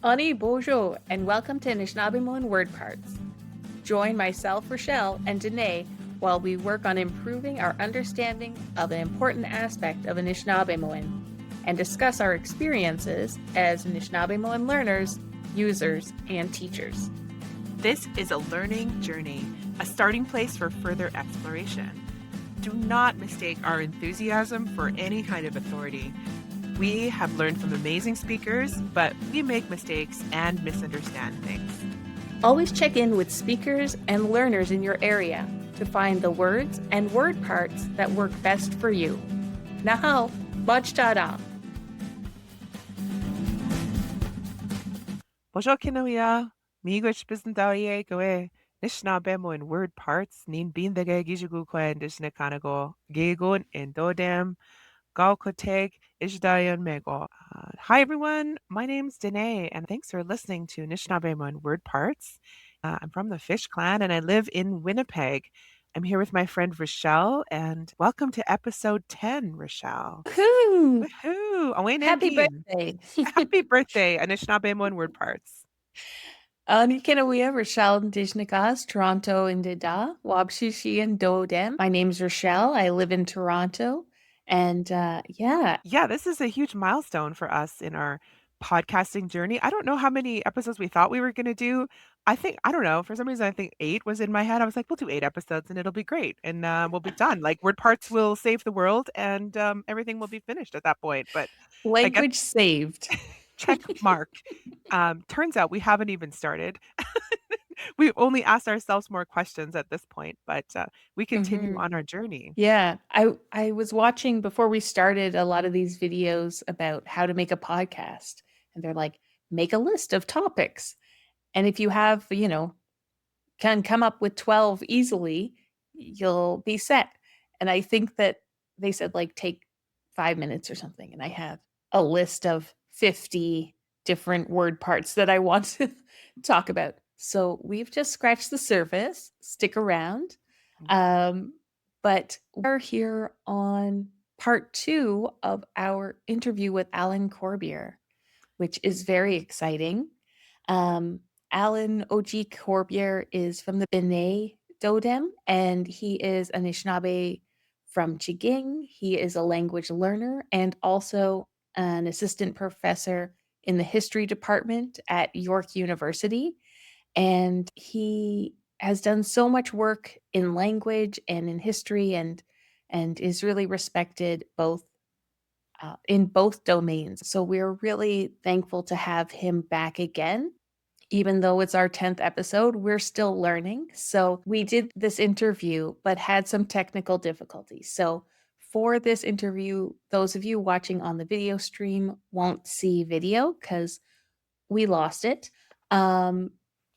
Ani bonjour, and welcome to Anishinaabemowin Word Parts. Join myself, Rochelle, and Dené while we work on improving our understanding of an important aspect of Anishinaabemowin and discuss our experiences as Anishinaabemowin learners, users, and teachers. This is a learning journey, a starting place for further exploration. Do not mistake our enthusiasm for any kind of authority. We have learned from amazing speakers, but we make mistakes and misunderstand things. Always check in with speakers and learners in your area to find the words and word parts that work best for you. Nahau, bajtada. Bonjour Kinoya, miigwech bisandaye goe, Anishinaabemowin Word Parts, nin bindage gijugukwen dishnekanago, gegon endodem, Galkoteg Ishdayan Mego. Hi everyone, my name's Dené, and thanks for listening to Anishinaabemowin Word Parts. I'm from the Fish Clan and I live in Winnipeg. I'm here with my friend Rochelle, and welcome to episode 10, Rochelle. Woohoo! Woohoo! Away Happy Nangin. birthday! Happy birthday, Anishinaabemowin Word Parts. Ni Kinawea, Rochelle and Dijnakas, Toronto and Dida, Wabshishi and Dodem. My name's Rochelle. I live in Toronto. And yeah, Yeah, this is a huge milestone for us in our podcasting journey. I don't know how many episodes we thought we were going to do. I don't know. For some reason, I think 8 was in my head. I was like, we'll do 8 episodes and it'll be great. And we'll be done. Like, Word Parts will save the world and everything will be finished at that point. But I guess language saved. check mark. Turns out we haven't even started. We've only asked ourselves more questions at this point, but we continue Mhm. on our journey. Yeah, I was watching before we started a lot of these videos about how to make a podcast, and they're like, make a list of topics. And if you have, can come up with 12 easily, you'll be set. And I think that they said, like, take 5 minutes or something. And I have a list of 50 different word parts that I want to talk about. So we've just scratched the surface. Stick around. Um, but we're here on part 2 of our interview with Alan Corbiere, which is very exciting. Um, Alan O.G. Corbiere is from the Bené Dodem, and he is Anishinaabe from Chiging. He is a language learner and also an assistant professor in the history department at York University. And he has done so much work in language and in history and is really respected both in both domains. So we're really thankful to have him back again. Even though it's our 10th episode, we're still learning. So we did this interview, but had some technical difficulties. So for this interview, those of you watching on the video stream won't see video because we lost it.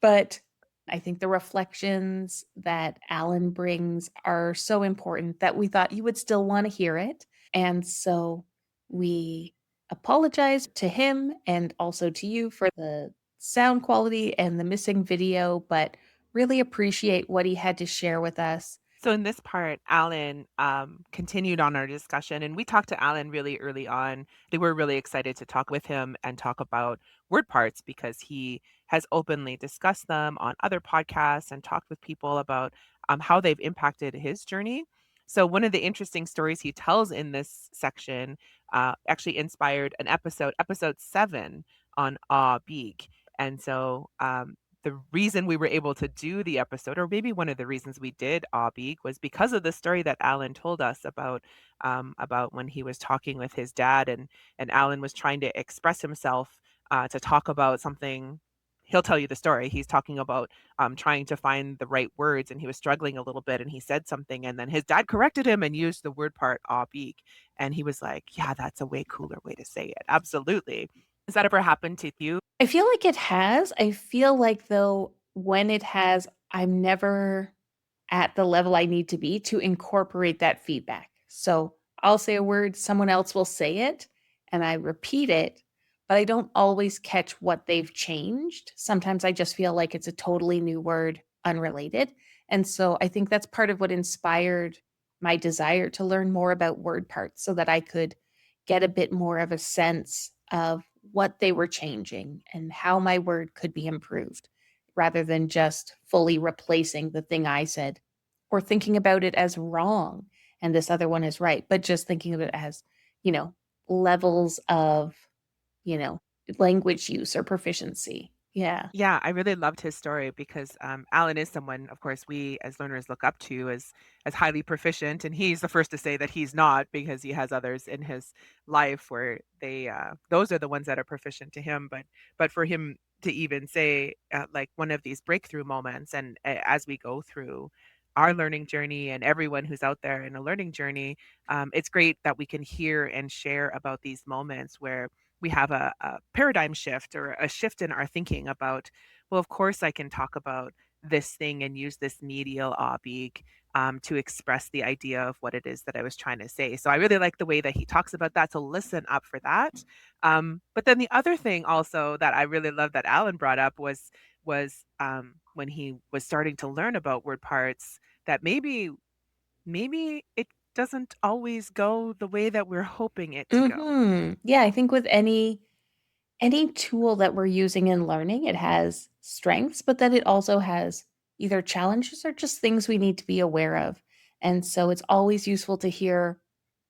But I think the reflections that Alan brings are so important that we thought you would still want to hear it. And so we apologize to him and also to you for the sound quality and the missing video, but really appreciate what he had to share with us. So in this part, Alan continued on our discussion, and we talked to Alan really early on. They were really excited to talk with him and talk about word parts because he has openly discussed them on other podcasts and talked with people about how they've impacted his journey. So one of the interesting stories he tells in this section actually inspired an episode 7 on Ah Beak. And so the reason we were able to do the episode, or maybe one of the reasons we did Abig, was because of the story that Alan told us about when he was talking with his dad, and Alan was trying to express himself to talk about something. He'll tell you the story. He's talking about trying to find the right words, and he was struggling a little bit, and he said something, and then his dad corrected him and used the word part Abig, and he was like, "Yeah, that's a way cooler way to say it." Absolutely. Has that ever happened to you? I feel like it has. I feel like, though, when it has, I'm never at the level I need to be to incorporate that feedback. So I'll say a word, someone else will say it, and I repeat it, but I don't always catch what they've changed. Sometimes I just feel like it's a totally new word, unrelated. And so I think that's part of what inspired my desire to learn more about word parts so that I could get a bit more of a sense of what they were changing and how my word could be improved rather than just fully replacing the thing I said or thinking about it as wrong and this other one is right, but just thinking of it as, you know, levels of, you know, language use or proficiency. Yeah. Yeah, I really loved his story because Alan is someone, of course, we as learners look up to as highly proficient, and he's the first to say that he's not because he has others in his life where they those are the ones that are proficient to him. But for him to even say like one of these breakthrough moments, and as we go through our learning journey and everyone who's out there in a learning journey, it's great that we can hear and share about these moments where we have a paradigm shift or a shift in our thinking about, well, of course, I can talk about this thing and use this medial oblique to express the idea of what it is that I was trying to say. So I really like the way that he talks about that. So listen up for that. But then the other thing also that I really love that Alan brought up was when he was starting to learn about word parts that maybe it doesn't always go the way that we're hoping it to go. Yeah, I think with any tool that we're using in learning, it has strengths, but then it also has either challenges or just things we need to be aware of. And so it's always useful to hear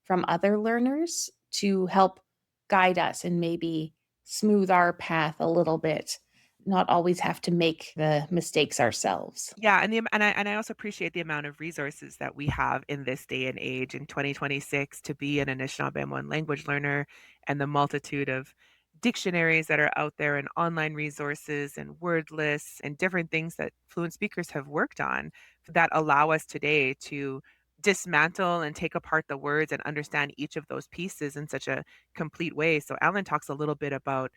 from other learners to help guide us and maybe smooth our path a little bit, not always have to make the mistakes ourselves. Yeah, and I also appreciate the amount of resources that we have in this day and age in 2026 to be an Anishinaabemowin language learner, and the multitude of dictionaries that are out there and online resources and word lists and different things that fluent speakers have worked on that allow us today to dismantle and take apart the words and understand each of those pieces in such a complete way. So Alan talks a little bit about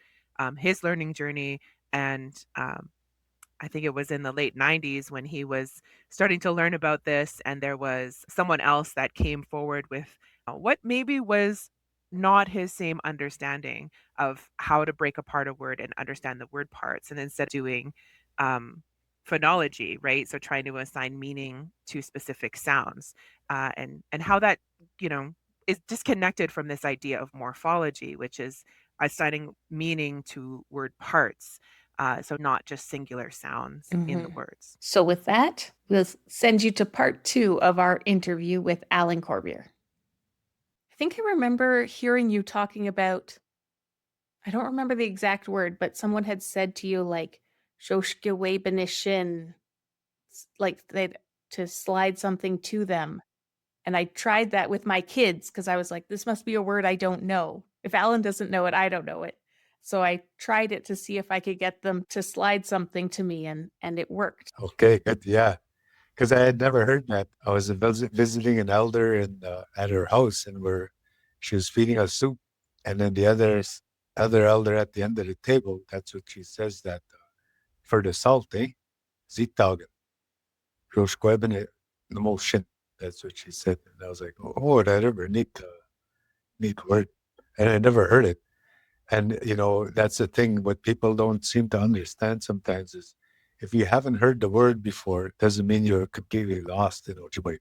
his learning journey and I think it was in the late 90s when he was starting to learn about this, and there was someone else that came forward with what maybe was not his same understanding of how to break apart a word and understand the word parts. And instead of doing um, phonology, right? So trying to assign meaning to specific sounds, and how that you know is disconnected from this idea of morphology, which is assigning meaning to word parts, so not just singular sounds in the Mhm. words. So, with that, we'll send you to part two of our interview with Alan Corbiere. I think I remember hearing you talking about, I don't remember the exact word, but someone had said to you, like, "Shoshgewebenishin," like they to slide something to them. And I tried that with my kids because I was like, this must be a word I don't know. If Alan doesn't know it, I don't know it. So I tried it to see if I could get them to slide something to me and it worked. Okay, good. Yeah, because I had never heard that. I was visiting an elder at her house, and she was feeding us soup, and then the other elder at the end of the table. That's what she says that for the salt, eh? Zitaugen, roshkweben the motion. That's what she said, and I was like, oh, whatever, neat word, and I never heard it. And that's the thing. What people don't seem to understand sometimes is, if you haven't heard the word before, it doesn't mean you're completely lost in Ojibwe.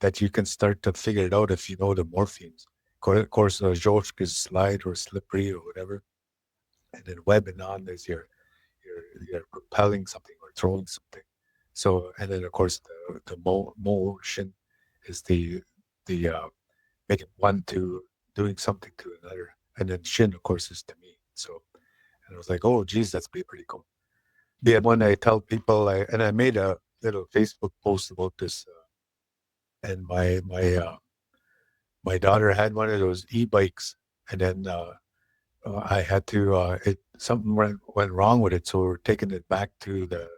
That you can start to figure it out if you know the morphemes. Of course, Joshk is slide or slippery or whatever, and then web and on is you're propelling something or throwing something. So, and then of course the motion is the making one to doing something to another, and then shin of course is to me. So, and I was like, oh geez, that's pretty cool. Yeah, when I tell people, I made a little Facebook post about this, and my daughter had one of those e-bikes, and then I had to something went wrong with it, so we're taking it back to the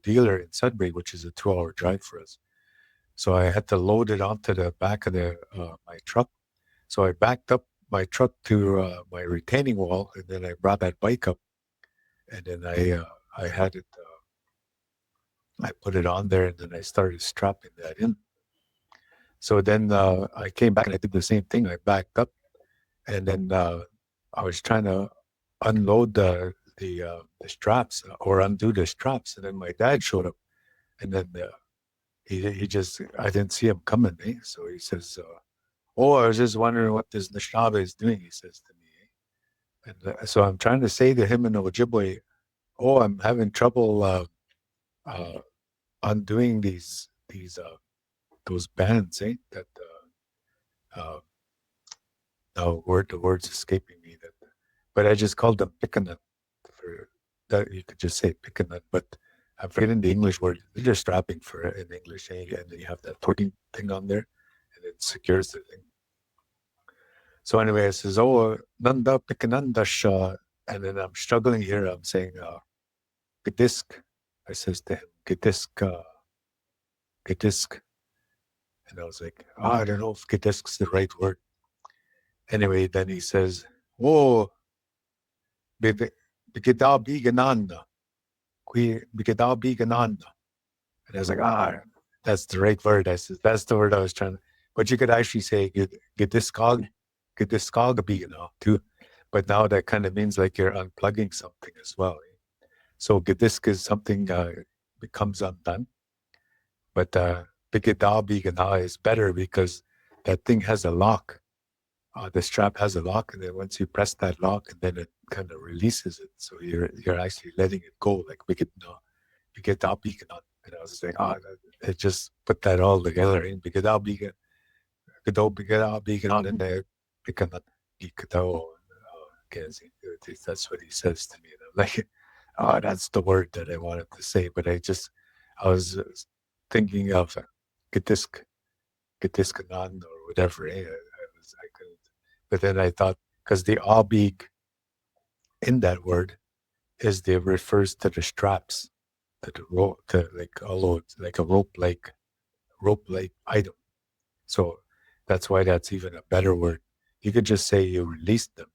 dealer in Sudbury, which is a 2-hour drive for us. So I had to load it onto the back of the my truck. So I backed up my truck to my retaining wall, and then I brought that bike up, and then I had it. I put it on there, and then I started strapping that in. So then I came back and I did the same thing. I backed up, and then I was trying to unload the straps or undo the straps, and then my dad showed up, and then he just I didn't see him coming, eh? So he says, "Oh, I was just wondering what this Nashaba is doing." He says to me, eh? And so I'm trying to say to him in Ojibwe, oh, I'm having trouble undoing those bands, that now the word's escaping me. But I just called them pickanut. For that, you could just say pickanut, but I'm forgetting the English word. They're just strapping for it in English, and then you have that torquing thing on there, and it secures the thing. So anyway, it says, oh, nanda pickananda sha, and then I'm struggling here. I'm saying, gedisk. I says to him, gedisk. And I was like, I don't know if gedisk's the right word. Anyway, then he says, oh, bigida bigananda. Bigida bigananda. And I was like, that's the right word. I said, that's the word I was trying to, but you could actually say gediskog bigana too. But now that kind of means like you're unplugging something as well. So gedisk is something becomes undone. But bigida bigana is better because that thing has a lock. The strap has a lock, and then once you press that lock, and then it kind of releases it. So you're actually letting it go, like bigida bigana. And I was saying, it just put that all together in bigida bigana in there, bigana bigada. That's what he says to me. And I'm like, that's the word that I wanted to say, but I was thinking of Getisk, Getiskanan or whatever. I couldn't. But then I thought, because the abig in that word refers to the straps, to the rope, to like a rope-like item. So that's why that's even a better word. You could just say you released them,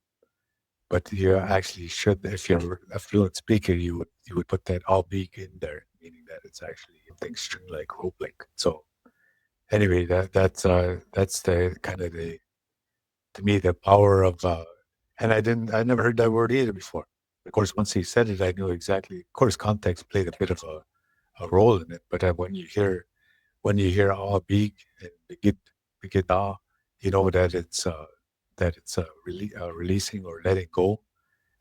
but you actually should, if you're a fluent speaker, you would put that abig in there, meaning that it's actually something string-like, rope-like. So anyway, that's the kind of to me the power of and I never heard that word either before. Of course, once he said it, I knew exactly. Of course, context played a bit of a role in it. But when you hear all big and begit you know that it's releasing or letting go,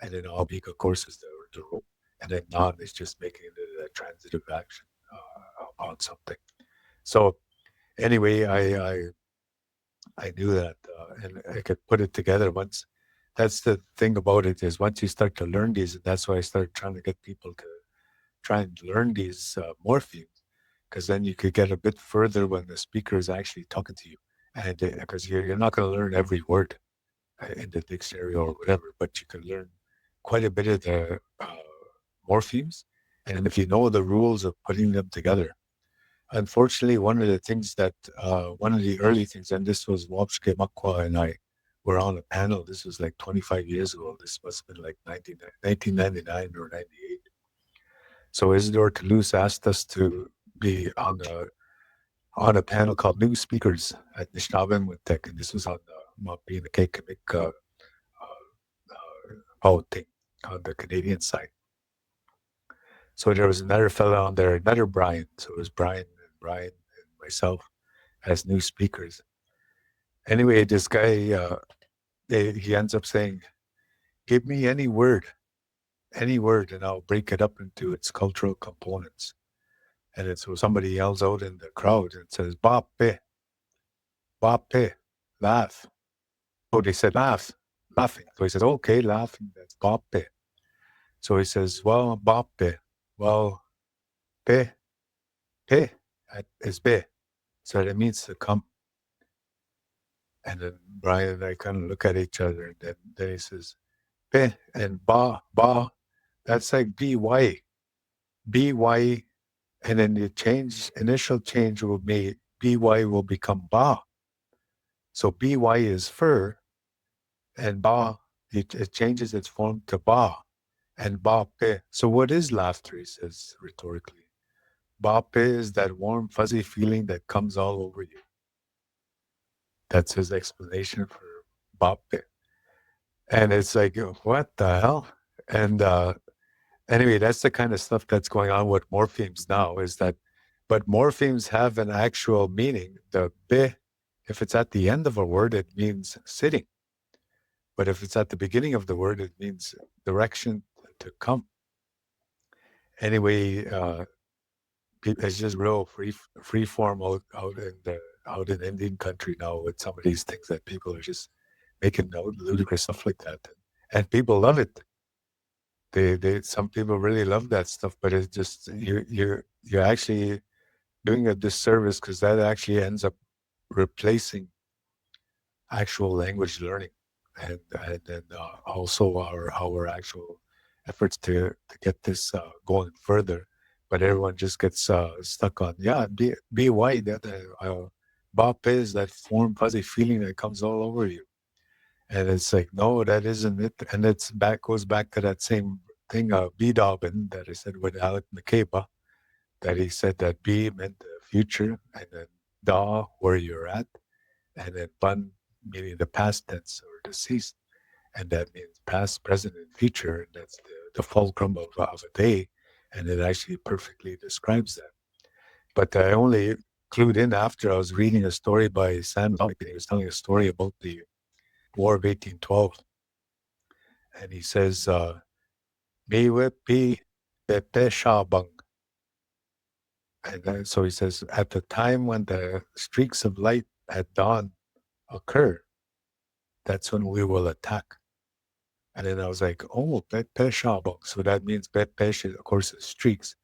and then all big, of course, is the rope, and then non is just making it a transitive action on something. So anyway, I knew that, and I could put it together once. That's the thing about it, is once you start to learn these, and that's why I started trying to get people to try and learn these morphemes, because then you could get a bit further when the speaker is actually talking to you, and because you're not going to learn every word in the dictionary or whatever, but you can learn quite a bit of the morphemes, and if you know the rules of putting them together. Unfortunately, one of the early things, and this was Wopske Makwa and I were on a panel. This was like 25 years ago. This must have been like 1999 or 98. So Isidore Toulouse asked us to be on a panel called New Speakers at Anishinaabe Tech, and this was on being the Kekamik thing on the Canadian side. So there was another fellow on there, another Brian. So it was Brian and myself as new speakers. Anyway, this guy, he ends up saying, give me any word, and I'll break it up into its cultural components. And so somebody yells out in the crowd and says, Bape, laugh. Oh, they said laughing. So he says, okay, laughing, that's Bape. So he says, well, Bape, well, pe is be. So that means to come. And then Brian and I kind of look at each other, and then he says, be and ba, that's like by, and then the initial change will be by will become ba. So by is fur, and ba, it changes its form to ba, and ba pe. So what is laughter, he says rhetorically? Ba pe is that warm, fuzzy feeling that comes all over you. That's his explanation for ba pe. And it's like, what the hell? And anyway, that's the kind of stuff that's going on with morphemes now, but morphemes have an actual meaning. The be, if it's at the end of a word, it means sitting. But if it's at the beginning of the word, it means direction to come. Anyway, it's just real free form out in Indian country now with some of these things that people are just making ludicrous stuff like that, and people love it. They some people really love that stuff, but it's just you're actually doing a disservice because that actually ends up replacing actual language learning, and then also our actual efforts to get this going further. But everyone just gets stuck on be white, that bop is that warm fuzzy feeling that comes all over you, and it's like, no, that isn't it. And it's goes back to that same thing, B Dobbin, that I said with Alec McCabe, that he said that B meant the future, and then da where you're at, and then bun meaning the past tense or deceased, and that means past, present, and future. And that's the fulcrum of a day, and it actually perfectly describes that. But I only clued in after I was reading a story by Sam Lomick, and he was telling a story about the War of 1812, and he says, "Me whip be pepe shabang." And then, so he says, at the time when the streaks of light at dawn occur, that's when we will attack. And then I was like, oh, pepe shabang. So that means pepe, of course, is streaks.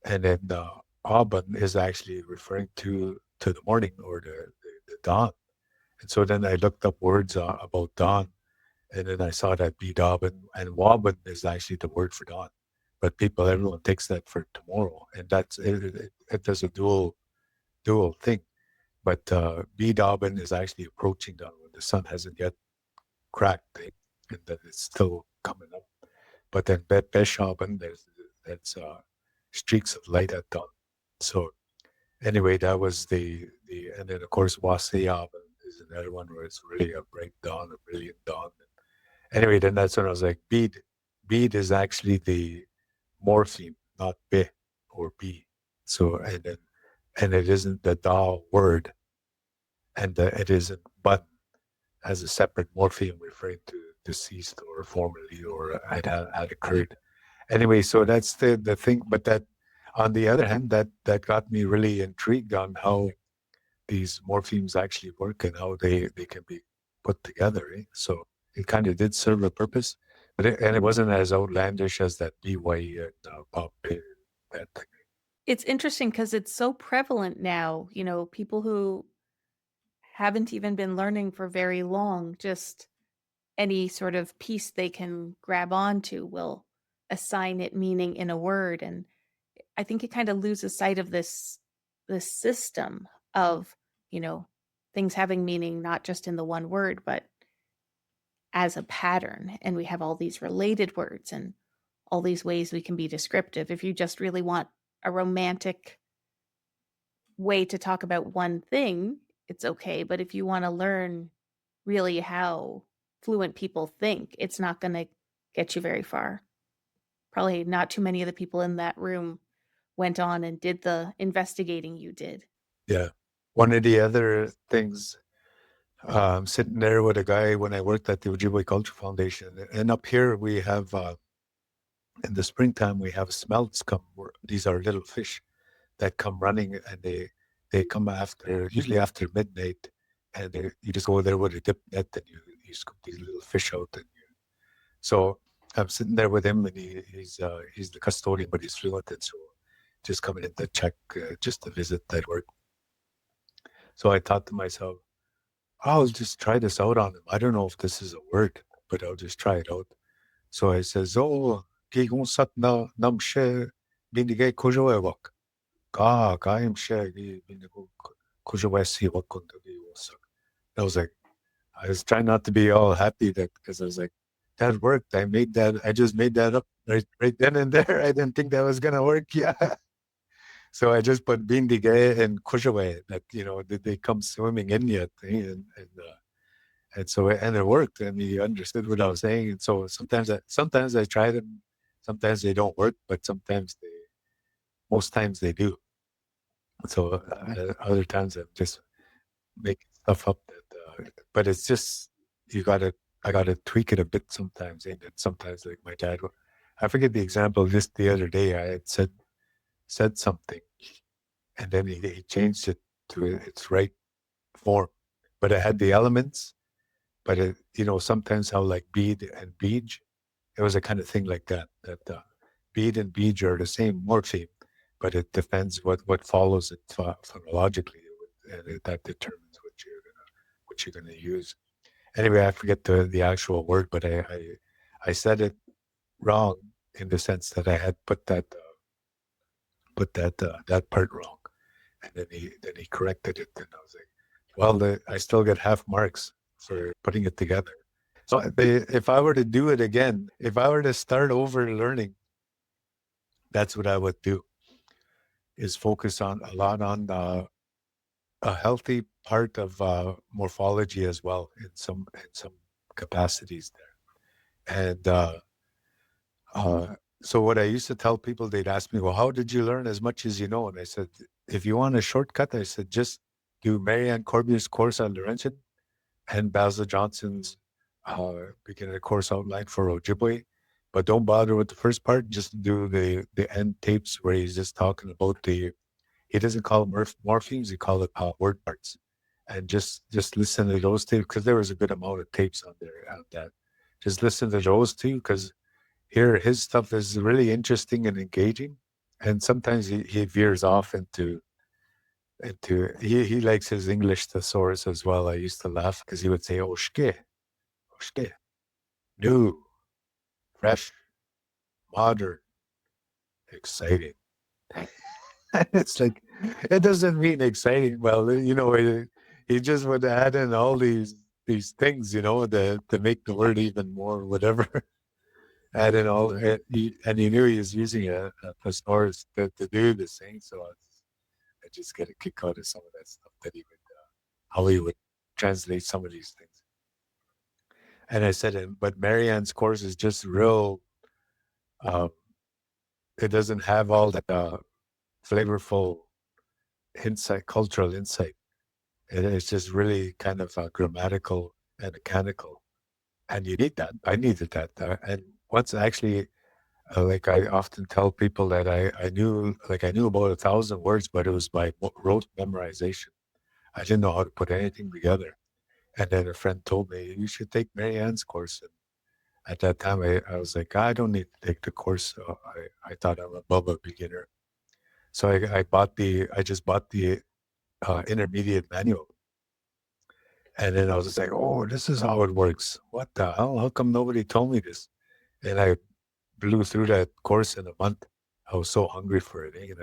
And then aban is actually referring to the morning or the dawn. And so then I looked up words about dawn. And then I saw that B Dobbin and Wobbin is actually the word for dawn. But everyone takes that for tomorrow. And that's it does a dual thing. But B Dobbin is actually approaching dawn when the sun hasn't yet cracked, and that it's still coming up. But then Beshaben, that's streaks of light at dawn. So anyway, that was and then of course Wasayaben is another one where it's really a bright dawn, a brilliant dawn. Anyway, then that's when I was like, bead. Bead is actually the morpheme, not be or be. So and it isn't the da word, and it isn't but as a separate morpheme referring to deceased or formerly or had occurred. Anyway, so that's the thing. But that, on the other hand, that got me really intrigued on how these morphemes actually work and how they can be put together. So it kind of did serve a purpose, but and it wasn't as outlandish as that BY pop that thing. It's interesting because it's so prevalent now, people who haven't even been learning for very long, just any sort of piece they can grab onto will assign it meaning in a word. And I think it kind of loses sight of this system of, you know, things having meaning not just in the one word, but as a pattern. And we have all these related words and all these ways we can be descriptive. If you just really want a romantic way to talk about one thing, it's okay. But if you want to learn really how fluent people think, it's not going to get you very far. Probably not too many of the people in that room went on and did the investigating you did. Yeah. One of the other things, sitting there with a guy when I worked at the Ojibwe Culture Foundation, and up here we have in the springtime we have smelts come. These are little fish that come running, and they come usually after midnight, and you just go there with a dip net and you scoop these little fish out. And so I'm sitting there with him, and he's the custodian, but he's fluent, and so just coming in to check, just to visit that work. So I thought to myself, I'll just try this out on him. I don't know if this is a word, but I'll just try it out. So I says, "Oh, gigon na namshe bindige kojowewak. Kaim she bindigo kojowesi wakundogi wasak." I was like, I was trying not to be all happy because I was like, that worked. I just made that up right then and there. I didn't think that was gonna work. Yeah. So I just put bindige and kujawe that, did they come swimming in yet? And so it worked. I mean, he understood what I was saying. And so sometimes I try them, sometimes they don't work, but most times they do. So other times I'm just making stuff up but it's just, you got to I got to tweak it a bit sometimes. And then sometimes, like my dad, I forget the example. Just the other day, I had said something, and then he changed it to its right form, but it had the elements. But sometimes how like bead and beej, it was a kind of thing like that. That bead and beej are the same morpheme, but it depends what follows it phonologically, and that determines what you're gonna use. Anyway, I forget the actual word, but I said it wrong in the sense that I had put that part wrong, and then he corrected it, and I was like, well, I still get half marks for putting it together. So if I were to do it again, if I were to start over learning, that's what I would do: is focus on a lot on a healthy part of morphology as well in some capacities there. And so what I used to tell people, they'd ask me, well, how did you learn as much as you know? And I said, if you want a shortcut, I said, just do Mary Ann Corbiere's course on Laurentian and Basil Johnston's beginner course outline for Ojibwe. But don't bother with the first part. Just do the end tapes where he's just talking about he doesn't call it morphemes, he called it word parts. And just listen to those tapes, because there was a good amount of tapes on there that. Just listen to those two, because here his stuff is really interesting and engaging. And sometimes he veers off into he likes his English thesaurus as well. I used to laugh because he would say oshke, oshke, new, fresh, modern, exciting. It's like, it doesn't mean exciting. Well, he just would add in all these things, to make the word even more whatever. Add in all, and he knew he was using a thesaurus to do the same. So I just get a kick out of some of that stuff that how he would translate some of these things. And I said, but Mary Ann's course is just real. Uh, it doesn't have all that flavorful insight, cultural insight. It's just really kind of grammatical and mechanical, and you need that. I needed that, and once actually, like I often tell people that I knew about 1,000 words, but it was by rote memorization. I didn't know how to put anything together. And then a friend told me, you should take Mary Ann's course. And at that time, I was like, I don't need to take the course. So I thought I'm above a beginner. So I just bought the intermediate manual. And then I was just like, oh, this is how it works. What the hell? How come nobody told me this? And I blew through that course in a month. I was so hungry for it. And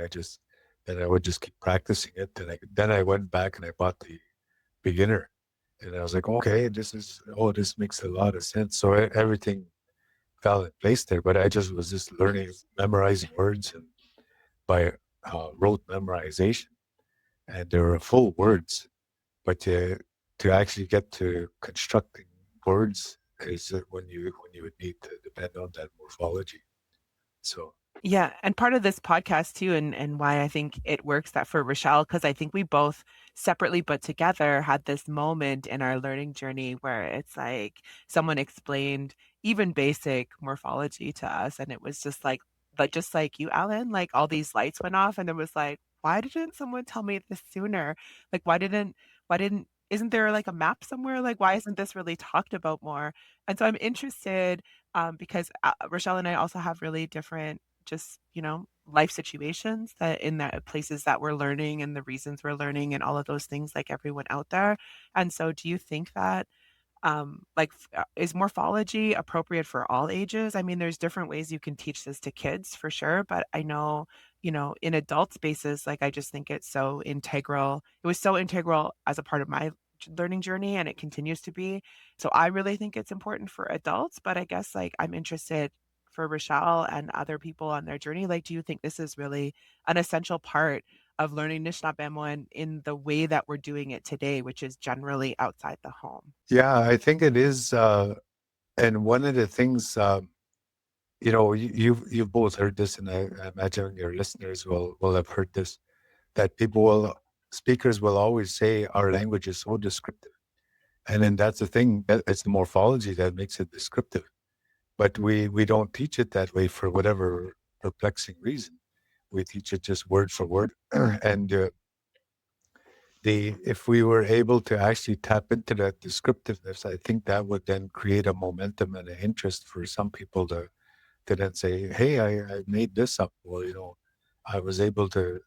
then I would just keep practicing it. And then I went back and I bought the beginner. And I was like, okay, this makes a lot of sense. So everything fell in place there. But I was just learning, memorizing words and by rote memorization. And there were full words. But to actually get to constructing words is when you would need to depend on that morphology. So Yeah, and part of this podcast too, and why I think it works that for Rochelle, because I think we both separately but together had this moment in our learning journey where it's like someone explained even basic morphology to us, and it was just like just like you, Alan, like all these lights went off, and it was like, why didn't someone tell me this sooner? Like, why didn't, isn't there like a map somewhere? Like, why isn't this really talked about more? And so I'm interested because Rochelle and I also have really different just life situations that in the places that we're learning and the reasons we're learning and all of those things like everyone out there. And so do you think that is morphology appropriate for all ages? I mean, there's different ways you can teach this to kids for sure, but I know, in adult spaces, like I just think it's so integral. It was so integral as a part of my learning journey and it continues to be. So I really think it's important for adults, but I guess like I'm interested for Rochelle and other people on their journey. Like, do you think this is really an essential part of learning Anishinaabemowin in the way that we're doing it today, which is generally outside the home? yeah, I think it is. And one of the things, you've both heard this, and I imagine your listeners will have heard this, that speakers will always say our language is so descriptive. And then that's the thing, it's the morphology that makes it descriptive. But we don't teach it that way for whatever perplexing reason. We teach it just word for word. And if we were able to actually tap into that descriptiveness, I think that would then create a momentum and an interest for some people to then say, "Hey, I made this up," or I was able to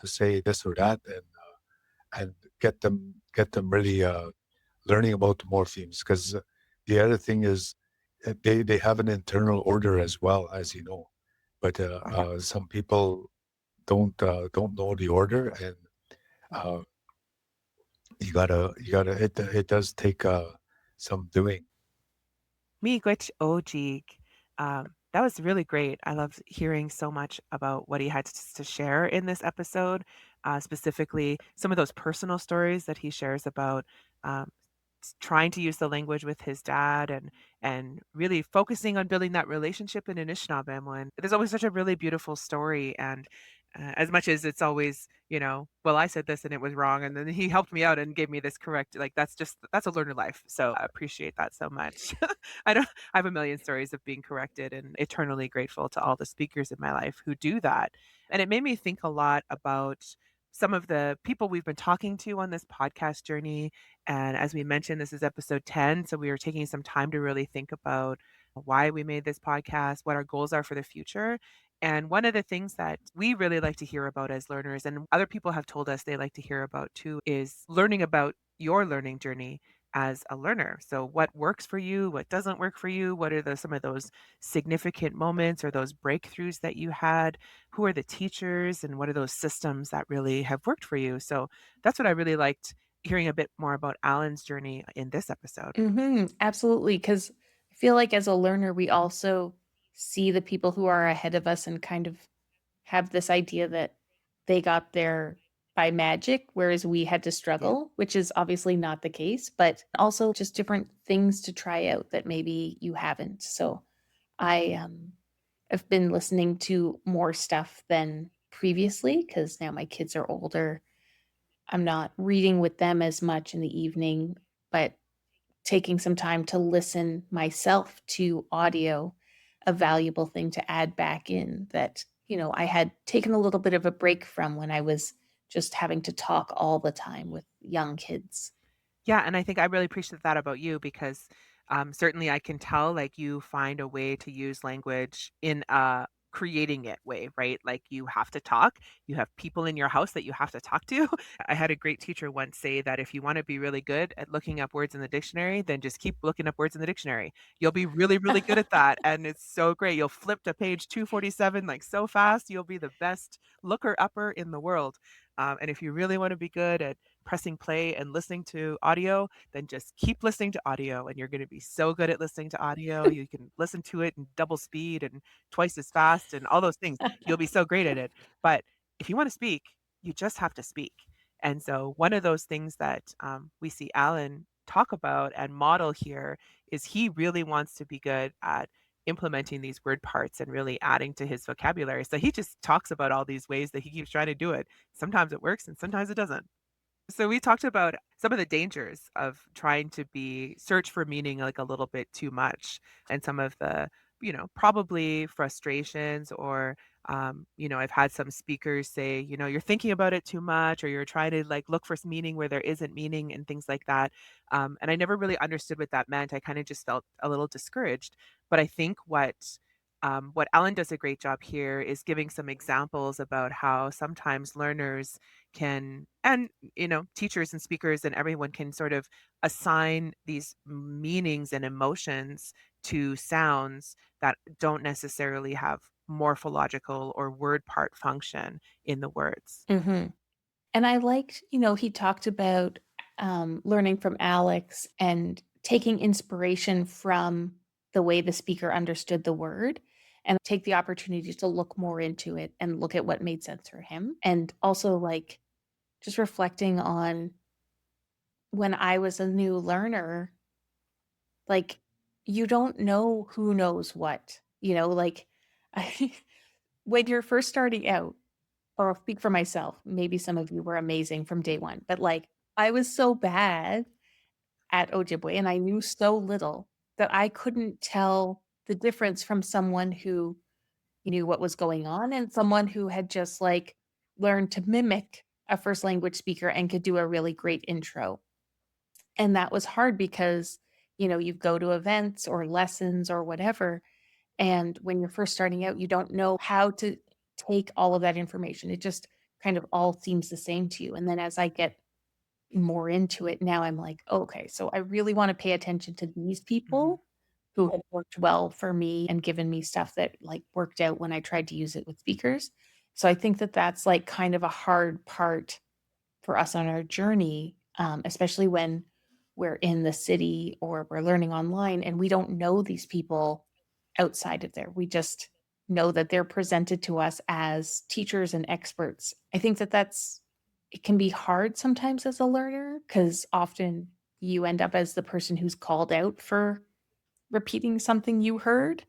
say this or that, and get them really learning about the morphemes. Because the other thing is they have an internal order as well, as you know, but some people don't know the order, and uh, you gotta it does take some doing. Miigwech Ojig. That was really great. I loved hearing so much about what he had to share in this episode, specifically some of those personal stories that he shares about um, trying to use the language with his dad and really focusing on building that relationship in Anishinaabemowin. There's always such a really beautiful story, and as much as it's always, well, I said this and it was wrong, and then he helped me out and gave me this correct. Like that's a learner life. So I appreciate that so much. I have a million stories of being corrected, and eternally grateful to all the speakers in my life who do that. And it made me think a lot about some of the people we've been talking to on this podcast journey. And as we mentioned, this is episode 10. So we are taking some time to really think about why we made this podcast, what our goals are for the future. And one of the things that we really like to hear about as learners, and other people have told us they like to hear about too, is learning about your learning journey as a learner. So what works for you, what doesn't work for you, what are some of those significant moments or those breakthroughs that you had? Who are the teachers and what are those systems that really have worked for you? So that's what I really liked hearing a bit more about Alan's journey in this episode. Absolutely. Because I feel like as a learner, we also see the people who are ahead of us and kind of have this idea that they got there by magic, whereas we had to Yeah. struggle, which is obviously not the case, but also just different things to try out that maybe you haven't. So I have been listening to more stuff than previously because now my kids are older. I'm not reading with them as much in the evening, but taking some time to listen myself to audio, a valuable thing to add back in that, I had taken a little bit of a break from when I was just having to talk all the time with young kids. Yeah, and I think I really appreciate that about you because certainly I can tell like you find a way to use language in a creating it way, right? Like you have to talk, you have people in your house that you have to talk to. I had a great teacher once say that if you want to be really good at looking up words in the dictionary, then just keep looking up words in the dictionary. You'll be really, really good at that. And it's so great. You'll flip to page 247 like so fast. You'll be the best looker upper in the world. And if you really want to be good at pressing play and listening to audio, then just keep listening to audio and you're going to be so good at listening to audio. You can listen to it in double speed and twice as fast and all those things. You'll be so great at it. But if you want to speak, you just have to speak. And so, one of those things that we see Alan talk about and model here is he really wants to be good at implementing these word parts and really adding to his vocabulary. So, he just talks about all these ways that he keeps trying to do it. Sometimes it works and sometimes it doesn't. So we talked about some of the dangers of trying to be search for meaning like a little bit too much and some of the, probably frustrations or I've had some speakers say, you're thinking about it too much or you're trying to like look for meaning where there isn't meaning and things like that. And I never really understood what that meant. I kind of just felt a little discouraged. But I think what Alan does a great job here is giving some examples about how sometimes learners can and teachers and speakers and everyone can sort of assign these meanings and emotions to sounds that don't necessarily have morphological or word part function in the words. hmm And I liked, he talked about learning from Alex and taking inspiration from the way the speaker understood the word and take the opportunity to look more into it and look at what made sense for him. And also, like, just reflecting on when I was a new learner, like, you don't know who knows what, like, I, when you're first starting out, or I'll speak for myself, maybe some of you were amazing from day one, but like, I was so bad at Ojibwe, and I knew so little that I couldn't tell the difference from someone who knew what was going on and someone who had just, like, learned to mimic a first language speaker and could do a really great intro. And that was hard because, you go to events or lessons or whatever, and when you're first starting out, you don't know how to take all of that information. It just kind of all seems the same to you. And then as I get more into it, now I'm like, "Okay, so I really wanna pay attention to these Mhm. people who have worked well for me and given me stuff that, like, worked out when I tried to use it with speakers." So I think that that's, like, kind of a hard part for us on our journey, especially when we're in the city or we're learning online and we don't know these people outside of there. We just know that they're presented to us as teachers and experts. I think that it can be hard sometimes as a learner because often you end up as the person who's called out for repeating something you heard.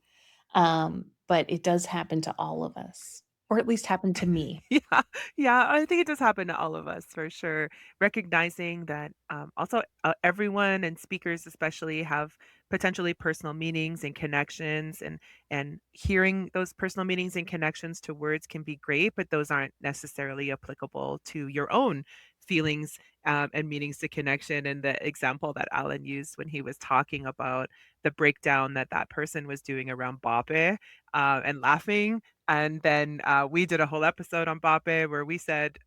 But it does happen to all of us, or at least happen to me. Yeah, yeah, I think it does happen to all of us for sure. Recognizing that also everyone and speakers especially have potentially personal meanings and connections, and hearing those personal meanings and connections to words can be great, but those aren't necessarily applicable to your own feelings and meanings to connection. And the example that Alan used when he was talking about the breakdown that that person was doing around Bape and laughing, and then we did a whole episode on Bape where we said,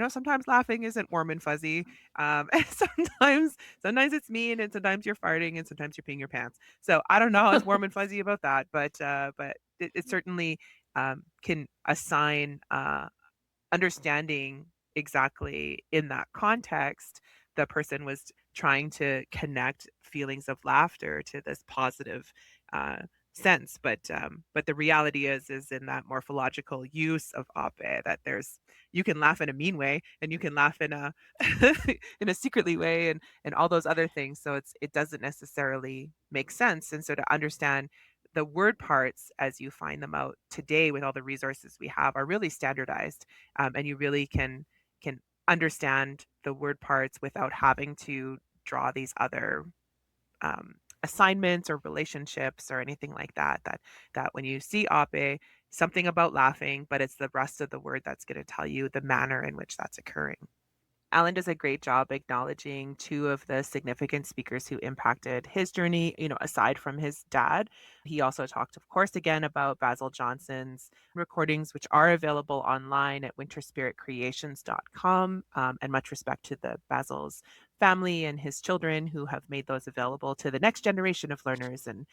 sometimes laughing isn't warm and fuzzy. And sometimes it's mean, and sometimes you're farting, and sometimes you're peeing your pants. So I don't know how it's warm and fuzzy about that, but it certainly can assign understanding exactly in that context, the person was trying to connect feelings of laughter to this positive uh, sense. But the reality is in that morphological use of ape that there's you can laugh in a mean way and you can laugh in a in a secretly way and all those other things. So it doesn't necessarily make sense. And so to understand the word parts as you find them out today with all the resources we have are really standardized, and you really can understand the word parts without having to draw these other assignments or relationships or anything like that. That when you see ape, something about laughing, but it's the rest of the word that's going to tell you the manner in which that's occurring. Alan does a great job acknowledging two of the significant speakers who impacted his journey, aside from his dad. He also talked, of course, again about Basil Johnston's recordings, which are available online at winterspiritcreations.com. And much respect to the Basil's family and his children who have made those available to the next generation of learners. And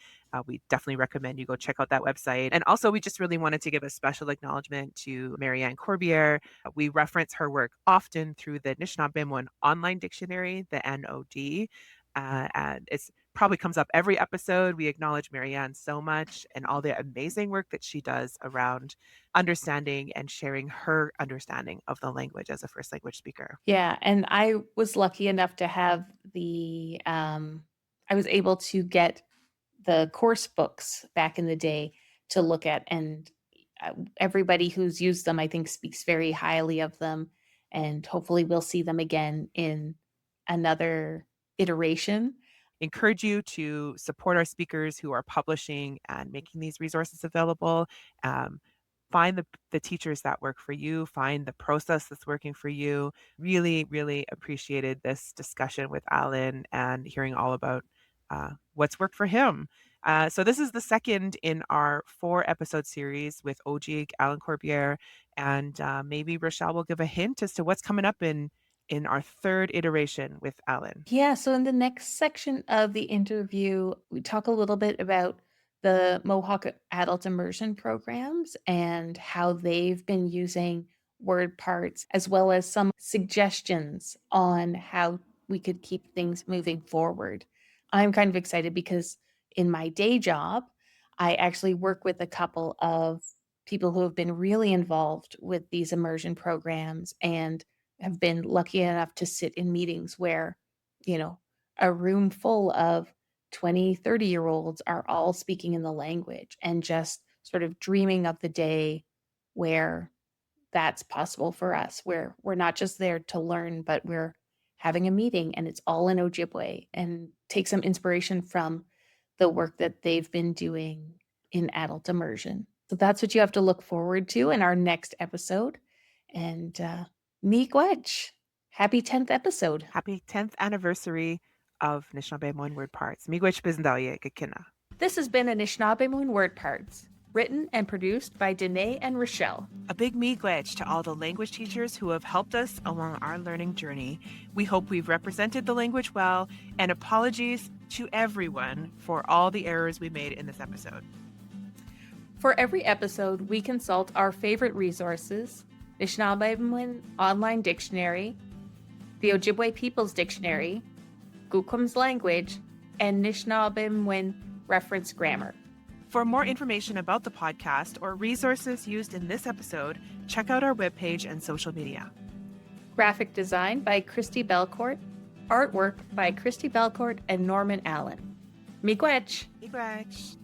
we definitely recommend you go check out that website. And also, we just really wanted to give a special acknowledgement to Mary Ann Corbiere. We reference her work often through the Anishinaabemowin Online Dictionary, the NOD, and it's probably comes up every episode. We acknowledge Marianne so much and all the amazing work that she does around understanding and sharing her understanding of the language as a first language speaker. Yeah, and I was lucky enough to have I was able to get the course books back in the day to look at, and everybody who's used them, I think, speaks very highly of them, and hopefully we'll see them again in another iteration. Encourage you to support our speakers who are publishing and making these resources available. Um, find the teachers that work for you, find the process that's working for you. Really, really appreciated this discussion with Alan and hearing all about what's worked for him. So this is the second in our 4 episode series with OG Alan Corbiere, and maybe Rochelle will give a hint as to what's coming up in our third iteration with Alan. Yeah, so in the next section of the interview, we talk a little bit about the Mohawk adult immersion programs and how they've been using word parts, as well as some suggestions on how we could keep things moving forward. I'm kind of excited because in my day job, I actually work with a couple of people who have been really involved with these immersion programs and have been lucky enough to sit in meetings where, you know, a room full of 20, 30-year-olds are all speaking in the language and just sort of dreaming of the day where that's possible for us, where we're not just there to learn, but we're having a meeting and it's all in Ojibwe, and take some inspiration from the work that they've been doing in adult immersion. So that's what you have to look forward to in our next episode. And miigwech. Happy 10th episode. Happy 10th anniversary of Anishinaabemowin Word Parts. Miigwech bizendaye kikina. This has been Anishinaabemowin Word Parts, written and produced by Dené and Rochelle. A big miigwech to all the language teachers who have helped us along our learning journey. We hope we've represented the language well, and apologies to everyone for all the errors we made in this episode. For every episode, we consult our favorite resources, Anishinaabemowin Online Dictionary, the Ojibwe People's Dictionary, Gukum's Language, and Anishinaabemowin Reference Grammar. For more information about the podcast or resources used in this episode, check out our webpage and social media. Graphic design by Christy Belcourt. Artwork by Christy Belcourt and Norman Allen. Miigwech! Miigwech!